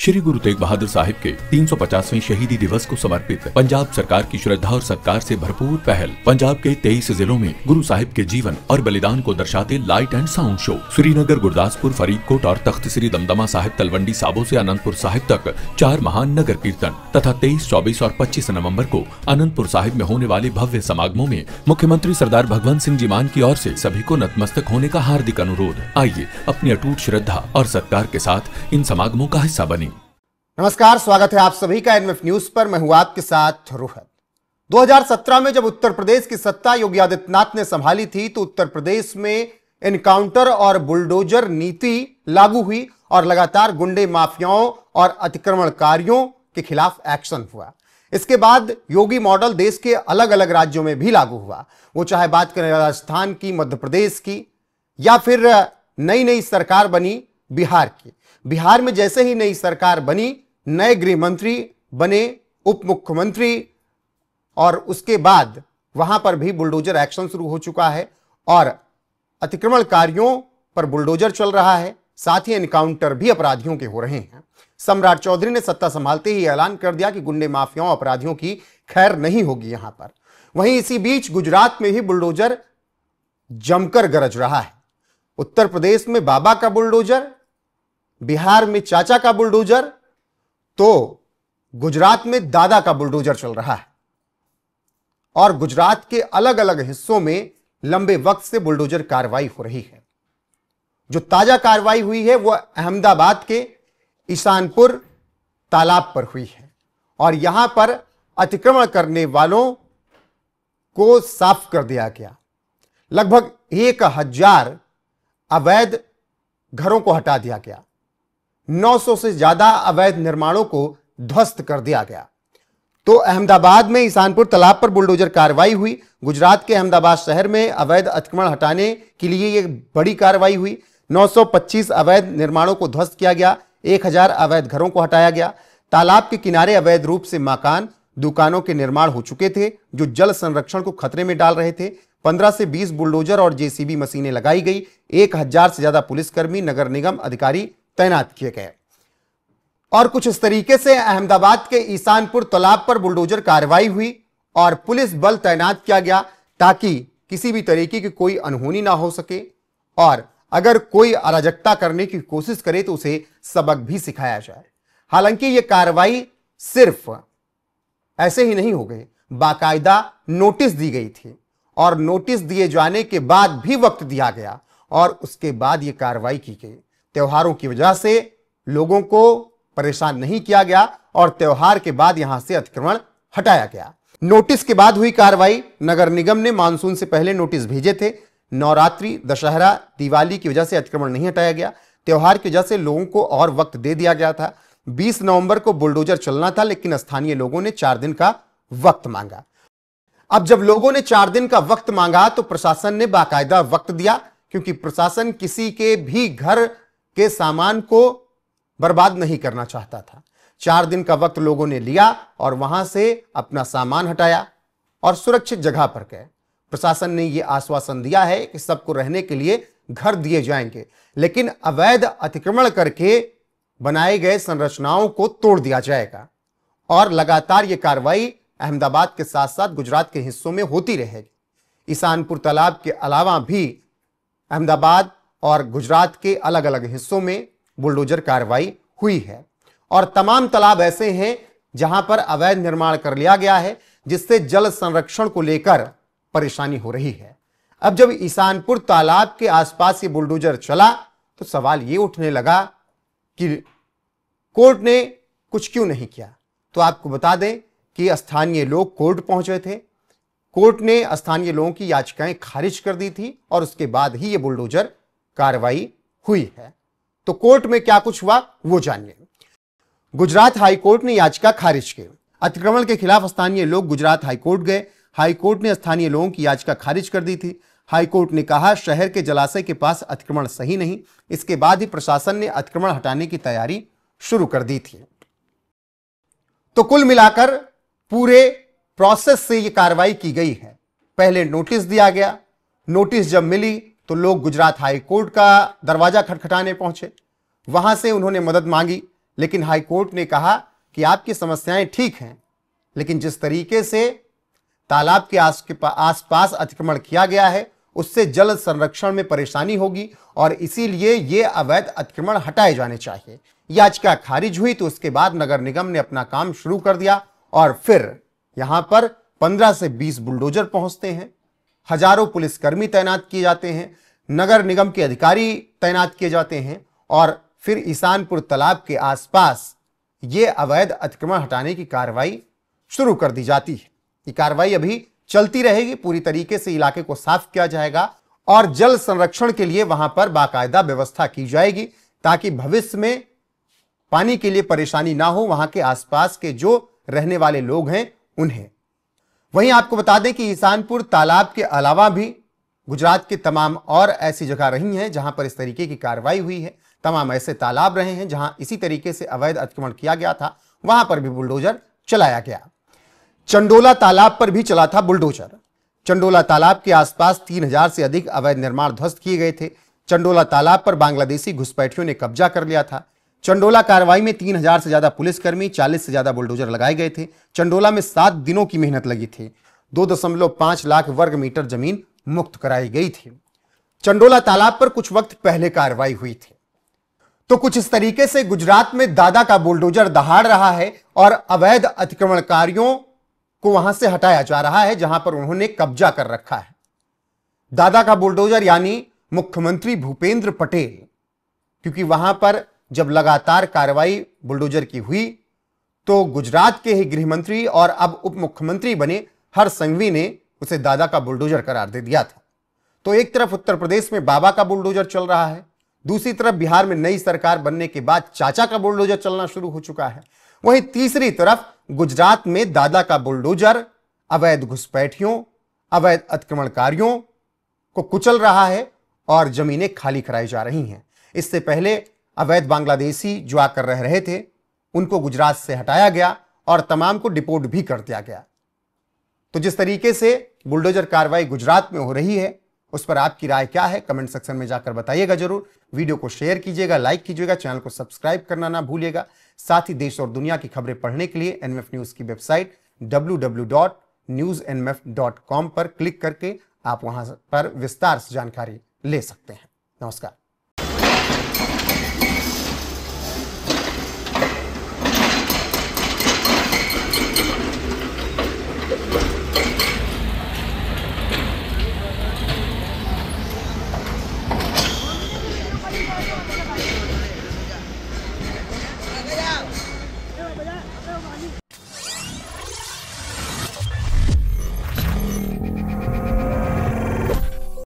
श्री गुरु तेग बहादुर साहिब के 350वें शहीदी दिवस को समर्पित पंजाब सरकार की श्रद्धा और सत्कार से भरपूर पहल। पंजाब के 23 जिलों में गुरु साहिब के जीवन और बलिदान को दर्शाते light and sound show. Srinagar, Gurdaspur, Faridkot और तख्त श्री दमदमा साहिब, तलवंडी साबो से अनंतपुर साहिब तक 4 महान नगर कीर्तन तथा 23, 24 और 25 नवम्बर को अनंतपुर साहिब में होने वाले भव्य समागमों में मुख्यमंत्री सरदार भगवंत सिंह जी मान की ओर से सभी को नतमस्तक होने का हार्दिक अनुरोध। आइए अपनी अटूट श्रद्धा और सत्कार के साथ इन समागमों का हिस्सा बने। नमस्कार, स्वागत है आप सभी का एनएमएफ न्यूज पर। मैं हूं आपके साथ रोहत। 2017 में जब उत्तर प्रदेश की सत्ता योगी आदित्यनाथ ने संभाली थी तो उत्तर प्रदेश में एनकाउंटर और बुलडोजर नीति लागू हुई और लगातार गुंडे माफियाओं और अतिक्रमणकारियों के खिलाफ एक्शन हुआ। इसके बाद योगी मॉडल देश के अलग अलग राज्यों में भी लागू हुआ। वो चाहे बात करें राजस्थान की, मध्य प्रदेश की, या फिर नई नई सरकार बनी बिहार की। बिहार में जैसे ही नई सरकार बनी, नए गृह मंत्री बने, उप मुख्यमंत्री, और उसके बाद वहां पर भी बुलडोजर एक्शन शुरू हो चुका है और अतिक्रमणकारियों पर बुलडोजर चल रहा है। साथ ही एनकाउंटर भी अपराधियों के हो रहे हैं। सम्राट चौधरी ने सत्ता संभालते ही ऐलान कर दिया कि गुंडे माफियाओं अपराधियों की खैर नहीं होगी यहां पर। वहीं इसी बीच गुजरात में भी बुलडोजर जमकर गरज रहा है। उत्तर प्रदेश में बाबा का बुलडोजर, बिहार में चाचा का बुलडोजर, तो गुजरात में दादा का बुलडोजर चल रहा है। और गुजरात के अलग अलग हिस्सों में लंबे वक्त से बुलडोजर कार्रवाई हो रही है। जो ताजा कार्रवाई हुई है वह अहमदाबाद के ईशानपुर तालाब पर हुई है और यहां पर अतिक्रमण करने वालों को साफ कर दिया गया। लगभग 1000 अवैध घरों को हटा दिया गया। 900 से ज्यादा अवैध निर्माणों को ध्वस्त कर दिया गया। तो अहमदाबाद में ईशानपुर तालाब पर बुलडोजर कार्रवाई हुई। गुजरात के अहमदाबाद शहर में अवैध अतिक्रमण हटाने के लिए यह बड़ी कार्रवाई हुई। 925 अवैध निर्माणों को ध्वस्त किया गया। 1000 अवैध घरों को हटाया गया। तालाब के किनारे अवैध रूप से मकान, दुकानों के निर्माण हो चुके थे जो जल संरक्षण को खतरे में डाल रहे थे। 15 से 20 बुलडोजर और जेसीबी मशीनें लगाई गई। 1000 से ज्यादा पुलिसकर्मी, नगर निगम अधिकारी तैनात किए गए। और कुछ इस तरीके से अहमदाबाद के ईशानपुर तालाब पर बुलडोजर कार्रवाई हुई और पुलिस बल तैनात किया गया ताकि किसी भी तरीके की कोई अनहोनी ना हो सके और अगर कोई अराजकता करने की कोशिश करे तो उसे सबक भी सिखाया जाए। हालांकि यह कार्रवाई सिर्फ ऐसे ही नहीं हो गई, बाकायदा नोटिस दी गई थी और नोटिस दिए जाने के बाद भी वक्त दिया गया और उसके बाद यह कार्रवाई की गई। त्योहारों की वजह से लोगों को परेशान नहीं किया गया और त्योहार के बाद यहां से अतिक्रमण हटाया गया। नोटिस के बाद हुई कार्रवाई। नगर निगम ने मानसून से पहले नोटिस भेजे थे। नवरात्रि, दशहरा, दिवाली की वजह से अतिक्रमण नहीं हटाया गया। त्योहार की वजह से लोगों को और वक्त दे दिया गया था। 20 नवंबर को बुलडोजर चलना था लेकिन स्थानीय लोगों ने 4 दिन का वक्त मांगा। अब जब लोगों ने 4 दिन का वक्त मांगा तो प्रशासन ने बाकायदा वक्त दिया, क्योंकि प्रशासन किसी के भी घर के सामान को बर्बाद नहीं करना चाहता था। 4 दिन का वक्त लोगों ने लिया और वहां से अपना सामान हटाया और सुरक्षित जगह पर गए। प्रशासन ने यह आश्वासन दिया है कि सबको रहने के लिए घर दिए जाएंगे, लेकिन अवैध अतिक्रमण करके बनाए गए संरचनाओं को तोड़ दिया जाएगा। और लगातार यह कार्रवाई अहमदाबाद के साथ साथ गुजरात के हिस्सों में होती रहेगी। ईशानपुर तालाब के अलावा भी अहमदाबाद और गुजरात के अलग अलग हिस्सों में बुलडोजर कार्रवाई हुई है और तमाम तालाब ऐसे हैं जहां पर अवैध निर्माण कर लिया गया है, जिससे जल संरक्षण को लेकर परेशानी हो रही है। अब जब ईशानपुर तालाब के आसपास ये बुलडोजर चला तो सवाल ये उठने लगा कि कोर्ट ने कुछ क्यों नहीं किया। तो आपको बता दें कि स्थानीय लोग कोर्ट पहुंचे थे। कोर्ट ने स्थानीय लोगों की याचिकाएं खारिज कर दी थी और उसके बाद ही यह बुलडोजर कार्रवाई हुई है। तो कोर्ट में क्या कुछ हुआ वो जानिए। गुजरात हाईकोर्ट ने याचिका खारिज की। अतिक्रमण के खिलाफ स्थानीय लोग गुजरात हाईकोर्ट गए। हाईकोर्ट ने स्थानीय लोगों की याचिका खारिज कर दी थी। हाईकोर्ट ने कहा शहर के जलाशय के पास अतिक्रमण सही नहीं। इसके बाद ही प्रशासन ने अतिक्रमण हटाने की तैयारी शुरू कर दी थी। तो कुल मिलाकर पूरे प्रोसेस से यह कार्रवाई की गई है। पहले नोटिस दिया गया। नोटिस जब मिली तो लोग गुजरात हाई कोर्ट का दरवाजा खटखटाने पहुंचे। वहां से उन्होंने मदद मांगी, लेकिन हाईकोर्ट ने कहा कि आपकी समस्याएं ठीक हैं, लेकिन जिस तरीके से तालाब के आसपास अतिक्रमण किया गया है उससे जल संरक्षण में परेशानी होगी और इसीलिए ये अवैध अतिक्रमण हटाए जाने चाहिए। याचिका खारिज हुई तो उसके बाद नगर निगम ने अपना काम शुरू कर दिया और फिर यहां पर 15 से 20 बुलडोजर पहुंचते हैं, हजारों पुलिसकर्मी तैनात किए जाते हैं, नगर निगम के अधिकारी तैनात किए जाते हैं और फिर ईशानपुर तालाब के आसपास ये अवैध अतिक्रमण हटाने की कार्रवाई शुरू कर दी जाती है। ये कार्रवाई अभी चलती रहेगी, पूरी तरीके से इलाके को साफ किया जाएगा और जल संरक्षण के लिए वहां पर बाकायदा व्यवस्था की जाएगी ताकि भविष्य में पानी के लिए परेशानी ना हो वहां के आसपास के जो रहने वाले लोग हैं उन्हें। वहीं आपको बता दें कि ईशानपुर तालाब के अलावा भी गुजरात के तमाम और ऐसी जगह रही हैं जहां पर इस तरीके की कार्रवाई हुई है। तमाम ऐसे तालाब रहे हैं जहां इसी तरीके से अवैध अतिक्रमण किया गया था, वहां पर भी बुलडोजर चलाया गया। चंडोला तालाब पर भी चला था बुलडोजर। चंडोला तालाब के आसपास 3000 से अधिक अवैध निर्माण ध्वस्त किए गए थे। चंडोला तालाब पर बांग्लादेशी घुसपैठियों ने कब्जा कर लिया था। चंडोला कार्रवाई में 3000 से ज्यादा पुलिसकर्मी, 40 से ज्यादा बुलडोजर लगाए गए थे। चंडोला में 7 दिनों की मेहनत लगी थी। 2.5 लाख वर्ग मीटर जमीन मुक्त कराई गई थी। चंडोला तालाब पर कुछ वक्त पहले कार्रवाई हुई थी। तो कुछ इस तरीके से गुजरात में दादा का बुलडोजर दहाड़ रहा है और अवैध अतिक्रमणकारियों को वहां से हटाया जा रहा है जहां पर उन्होंने कब्जा कर रखा है। दादा का बुलडोजर यानी मुख्यमंत्री भूपेंद्र पटेल, क्योंकि वहां पर जब लगातार कार्रवाई बुलडोजर की हुई तो गुजरात के ही गृहमंत्री और अब उप मुख्यमंत्री बने हर्ष संघवी ने उसे दादा का बुलडोजर करार दे दिया था। तो एक तरफ उत्तर प्रदेश में बाबा का बुलडोजर चल रहा है, दूसरी तरफ बिहार में नई सरकार बनने के बाद चाचा का बुलडोजर चलना शुरू हो चुका है। वहीं तीसरी तरफ गुजरात में दादा का बुलडोजर अवैध घुसपैठियों, अवैध अतिक्रमणकारियों को कुचल रहा है और जमीनें खाली कराई जा रही हैं। इससे पहले अवैध बांग्लादेशी जो आकर रह रहे थे उनको गुजरात से हटाया गया और तमाम को डिपोर्ट भी कर दिया गया। तो जिस तरीके से बुलडोजर कार्रवाई गुजरात में हो रही है उस पर आपकी राय क्या है, कमेंट सेक्शन में जाकर बताइएगा जरूर। वीडियो को शेयर कीजिएगा, लाइक कीजिएगा, चैनल को सब्सक्राइब करना ना भूलिएगा। साथ ही देश और दुनिया की खबरें पढ़ने के लिए एनएमएफ न्यूज की वेबसाइट www.newsnmf.com पर क्लिक करके आप वहां पर विस्तार से जानकारी ले सकते हैं। नमस्कार।